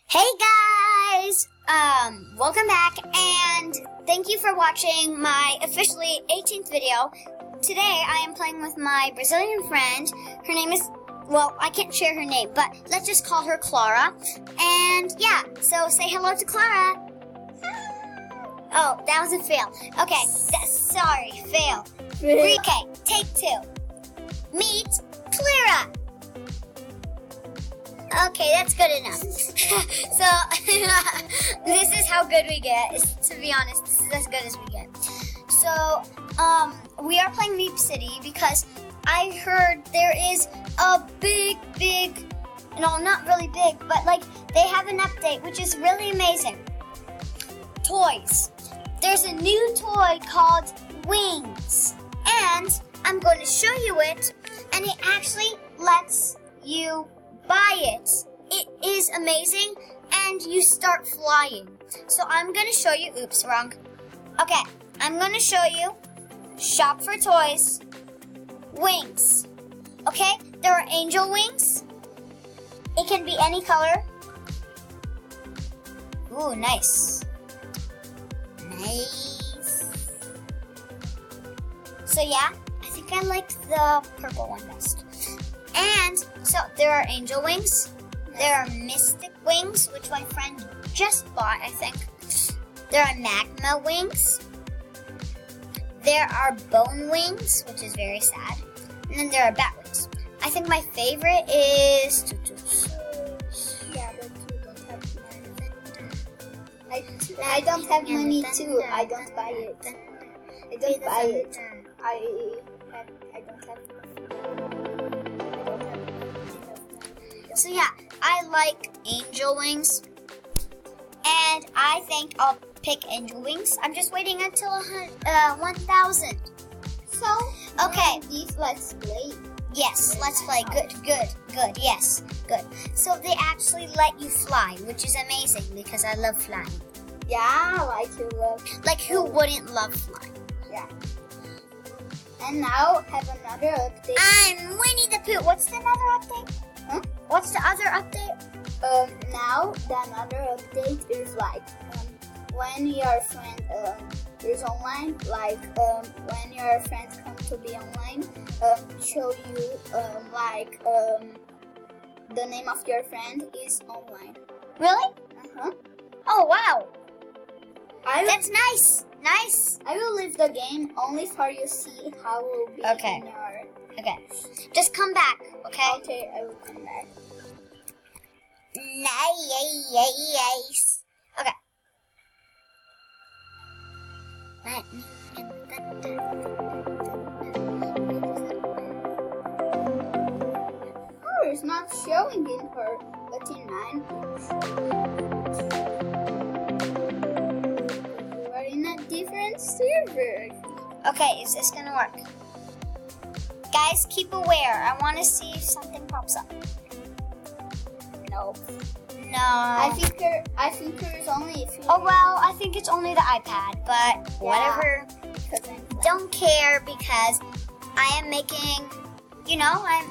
Hey guys! Welcome back and thank you for watching my officially 18th video. Today I am playing with my Brazilian friend. Her name is, well, I can't share her name, but let's just call her Clara. And yeah, so say hello to Clara. Oh, that was a fail. Okay, sorry, fail. Okay, take two. Meet Clara. Okay, that's good enough. So, this is how good we get. To be honest, this is as good as we get. So, we are playing Meepcity because I heard there is a big, no, not really big, but like they have an update, which is really amazing. Toys. There's a new toy called Wings, and I'm going to show you it, and it actually lets you buy it. It is amazing, and you start flying. So I'm going to show you, oops, wrong. Okay, I'm going to show you Shop for Toys, Wings. Okay, there are angel wings. It can be any color. Ooh, nice. Nice. So yeah, I think I like the purple one best. And so there are angel wings, there are mystic wings, which my friend just bought, I think. There are magma wings. There are bone wings, which is very sad. And then there are bat wings. I think my favorite is... Yeah, but you don't have money. I don't have money too. I don't buy it. I don't buy it. I don't have. So yeah, I like angel wings, and I think I'll pick angel wings. I'm just waiting until 1,000. So okay, let's play. Yes, let's play. Good. Yes, good. So they actually let you fly, which is amazing because I love flying. Yeah, like you love. Like who wouldn't love flying? Yeah. And now have another update. I'm Winnie the Pooh. What's the other update? Huh? What's the other update? Now the another update is like when your friend is online, like when your friends come to be online, show you the name of your friend is online. Really? Oh wow. That's nice. Nice. I will leave the game only for you see how it will be Okay. in your... Okay. Just come back, okay? Okay, I will come back. Nice. Okay. Oh, it's not showing in her 39. You are in a different server. Okay, is this gonna work? Guys, keep aware. I want to see if something pops up. No. No. I think there is only if you... Oh well, I think it's only the iPad, but whatever. Don't care because I am making,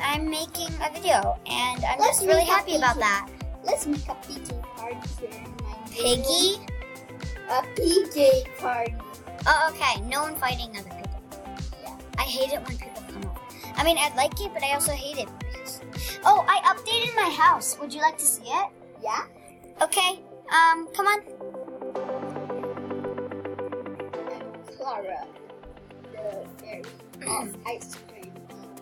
I'm making a video, and I'm just really happy about that. Let's make a PJ party here in my Piggy? A PJ party. Oh, okay. No one fighting other people. Yeah. I hate it when people come over. I mean, I like it, but I also hate it. Oh, I updated my house. Would you like to see it? Yeah? Okay. Come on. Clara, the fairy of ice cream.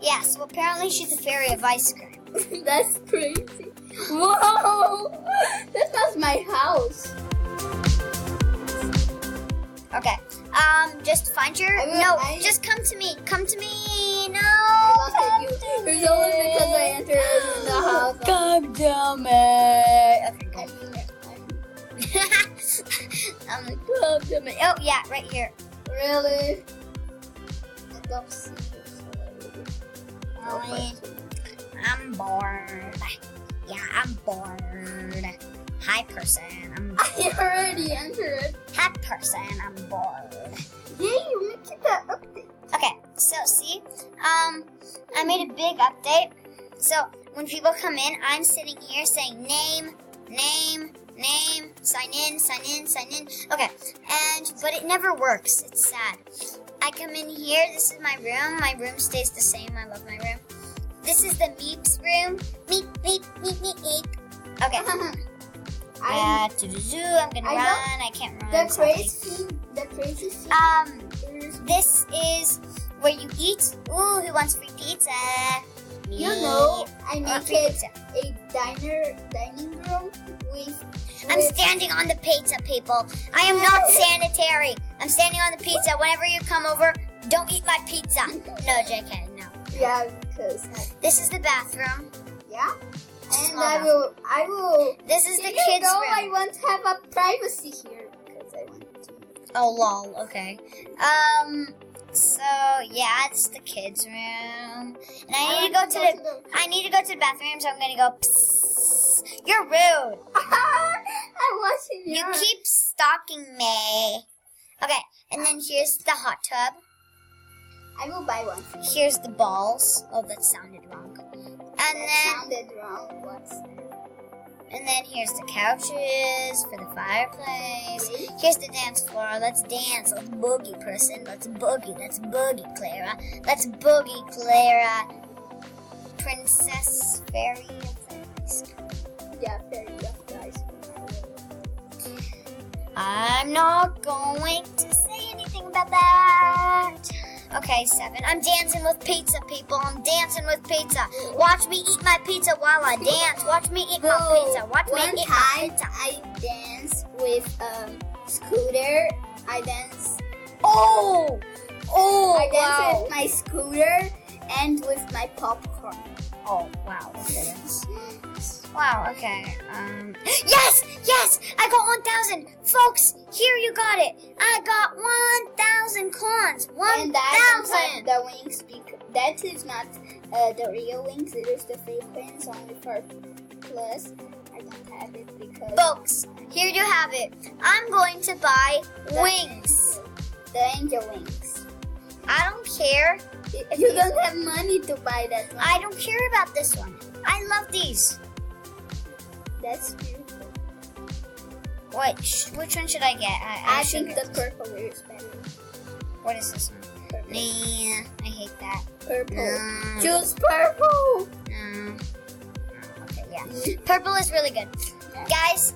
Yeah, so apparently she's a fairy of ice cream. That's crazy. Whoa! That's not my house. Okay. Just find your... just come to me. Come to me. No. I lost at you. It's only because I entered in the house. God damn it. Okay, I'm like, God damn it. Oh, yeah, right here. Really? I don't see I'm bored. Yeah, I'm bored. Hi, person. I'm bored. I already entered. Hi, person. I'm bored. Yeah, you make that update. Okay, so see, I made a big update. So when people come in, I'm sitting here saying name, Name, sign in. Okay, but it never works. It's sad. I come in here. This is my room. My room stays the same. I love my room. This is the Meep's room. Meep. Okay. To the zoo. I'm gonna run. I can't run. The crazy thing. This is where you eat. Ooh, who wants free pizza? Me. You know, I make free it pizza. a dining room with. I'm standing on the pizza, people. I am not sanitary. I'm standing on the pizza. Whenever you come over, don't eat my pizza. No, JK, no. Yeah, because. This is the bathroom. Yeah. And I will. This is the kids' room. I want to have a privacy here because I want to. Oh, lol. Okay. So yeah, this is the kids' room, and I need to go to the bathroom. So I'm gonna go. Psst. You're rude. I'm watching you. You keep stalking me. Okay, and then here's the hot tub. I will buy one. Here's the balls. Oh, that sounded wrong. Sounded wrong. What's that? And then here's the couches for the fireplace. Here's the dance floor. Let's dance. Let's boogie, person. Let's boogie. Let's boogie, Clara. Let's boogie, Clara. Princess Fairy of the Ice Cream. Yeah, Fairy of the Ice Cream. I'm not going to say anything about that. Okay, 7. I'm dancing with pizza, people. I'm dancing with pizza. Watch me eat my pizza while I dance. Watch me eat my pizza. Watch me eat my pizza. I dance with scooter. I dance. Oh, I dance wow. with my scooter and with my popcorn. Oh, wow. Look at this. Wow, okay. Yes! I got 1,000! Folks, here you got it! I got 1,000 coins! 1,000! And I don't have the wings because that is not the real wings, it is the fake wings only for plus. I don't have it because... Folks, here you have it. I'm going to buy wings. The angel wings. I don't care. You don't have money to buy that one. I don't care about this one. I love these. That's beautiful. Which one should I get? I think the purple is better. What is this one? Purple. Nah, I hate that. Purple. No. Choose purple. No. Okay, yeah. Purple is really good. Guys,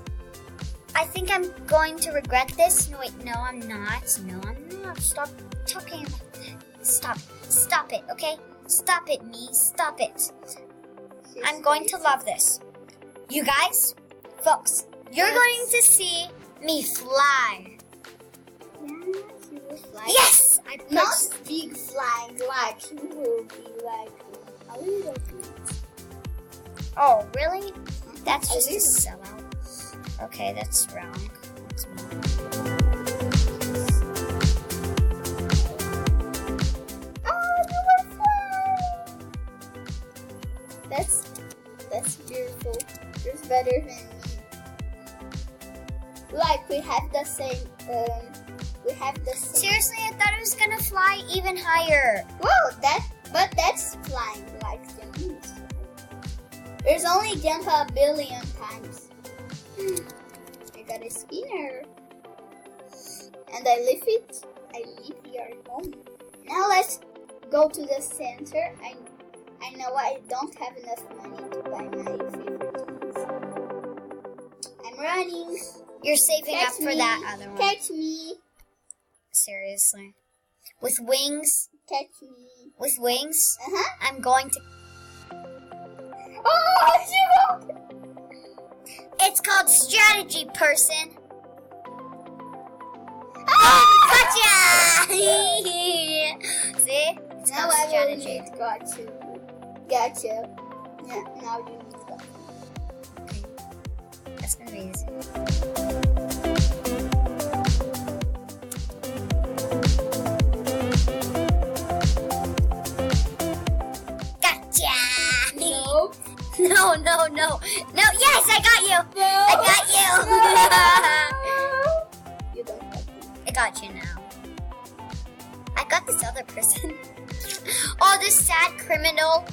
I think I'm going to regret this. No, wait, no, I'm not. No, I'm not. Stop talking about that. Stop it, okay? Stop it, me. Stop it. I'm going to love this. You guys, folks, you're going to see me fly. Yeah, you will fly. Yes! Not big flying, like you will be like a little bit. Oh, really? That's just a sellout. Okay, that's wrong. That's wrong. Oh, you will fly! That's beautiful. It's better than me. Like we have the same. Seriously, I thought it was gonna fly even higher. Whoa, that's flying like the moon. There's only jump a billion times. I got a spinner. And I leave it. I leave your home. Now let's go to the center. I know I don't have enough money to buy my favorite things. I'm running. You're saving up for that other one. Catch me. Seriously. With wings? Catch me. With wings? Uh-huh. I'm going to... Oh, you! It's called strategy, person. Oh, gotcha! See? It's Now called I will strategy. need gotcha. Yeah, now you need gotcha. Okay. That's gonna be easy. Gotcha! Nope. No. Yes, I got you. No. I got you. You don't have me. I got you now. I got this other person. Oh, this sad criminal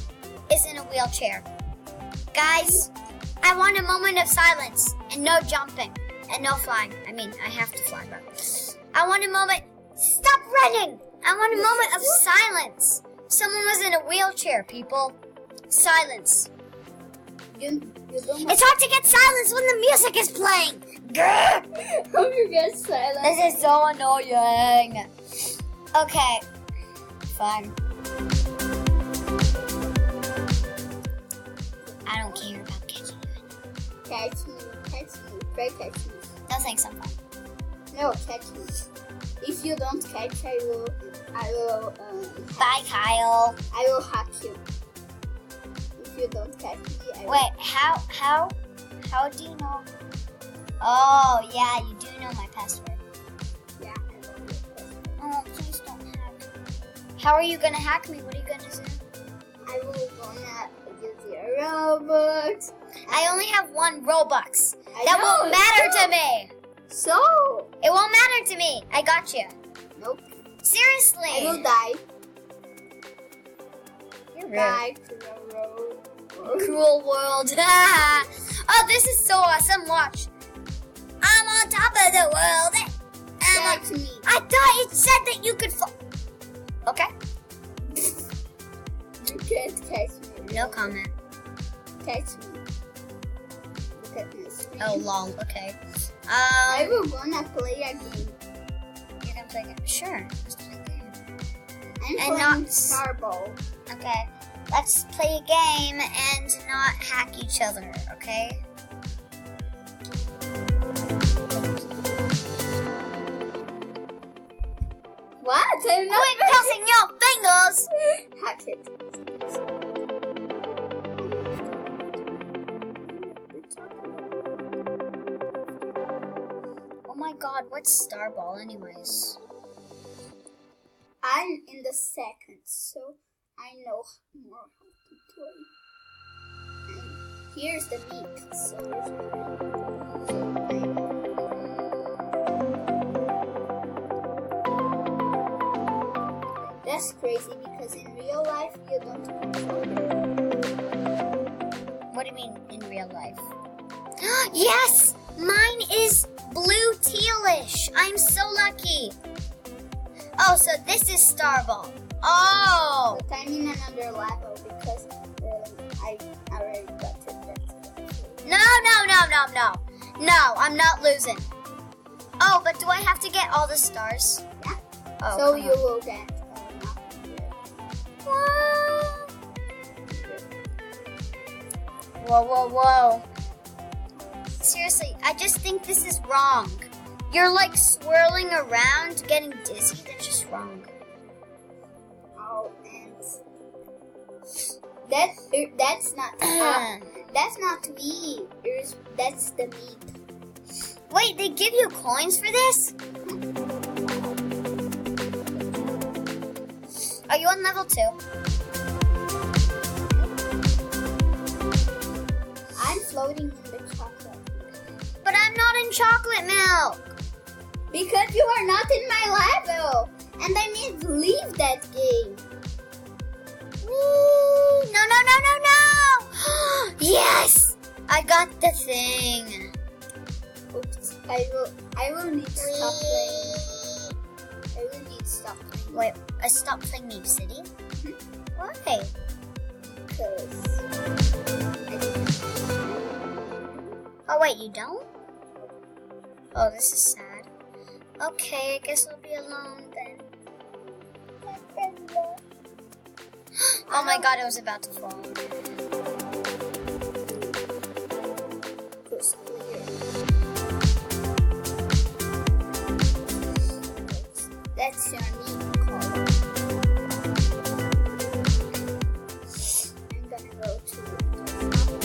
is in a wheelchair. Guys, I want a moment of silence. And no jumping. And no flying. I mean, I have to fly, but I want a moment. Stop running! I want a moment of silence. Someone was in a wheelchair, people. Silence. You don't It's hard to get silence when the music is playing. Grr. How you get silent? This is so annoying. Okay. Fine. I don't care about catching you. Catch me. Try catch me. No thanks, I'm fine. No, catch me. If you don't catch, I will. Bye, Kyle. I will hack you. If you don't catch me, I will. Wait, how do you know? Oh, yeah, you do know my password. Yeah, I know your password. Oh, please don't hack me. How are you gonna hack me? What are you gonna do? I will gonna use your Robux. I only have 1 Robux. I That know, won't matter to me. So? It won't matter to me. I got you. Nope. Seriously. I will die. You're rude. Die to the road. Cruel world. Oh, this is so awesome. Watch. I'm on top of the world. Catch me. I thought it said that you could fall. Okay. You can't catch me. No comment. Catch me. Look at my screen. Oh, lol. Okay. I will gonna play a game. You're gonna play a game? Sure. Let's play a game. I'm And playing not- Starball. Okay. Let's play a game and not hack each other, okay? What? I'm not Quit pressing your fingers! hack it. Oh my god, what's Starball anyways? I'm in the second, so I know more how to play. And here's the meat. That's crazy because in real life you don't control it. What do you mean in real life? Yes! Mine is blue tealish. I'm so lucky. Oh, so this is Starball. Oh! But I'm in another level because I already got it. No. No, I'm not losing. Oh, but do I have to get all the stars? Yeah. Oh, So come you on. will get Whoa. Seriously, I just think this is wrong. You're like swirling around, getting dizzy. That's just wrong. oh, and that's not that's not me. That's the meat. Wait, they give you coins for this? Are you on level 2? I'm floating in the chocolate. But I'm not in chocolate milk. Because you are not in my level. And I need to leave that game. Whee! No. Yes! I got the thing. Oops. I will need to stop playing. I will need to stop playing. Wait, I stopped playing Meepcity? Why? Because Oh, wait, you don't? Oh, this is sad. Okay, I guess I'll be alone then. Oh my god, I was about to fall. it's clear. That's your name color. I'm gonna go to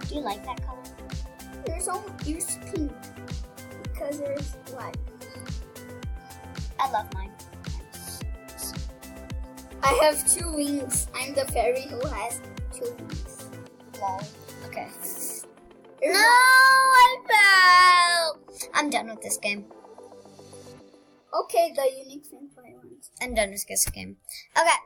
Do you like that color? Here's pink because there's white. I love mine. I have 2 wings. I'm the fairy who has 2 wings. Lol. Okay. There's No, I fell. I'm done with this game. Okay, the unique thing for I want. And done with Guess Game. Okay,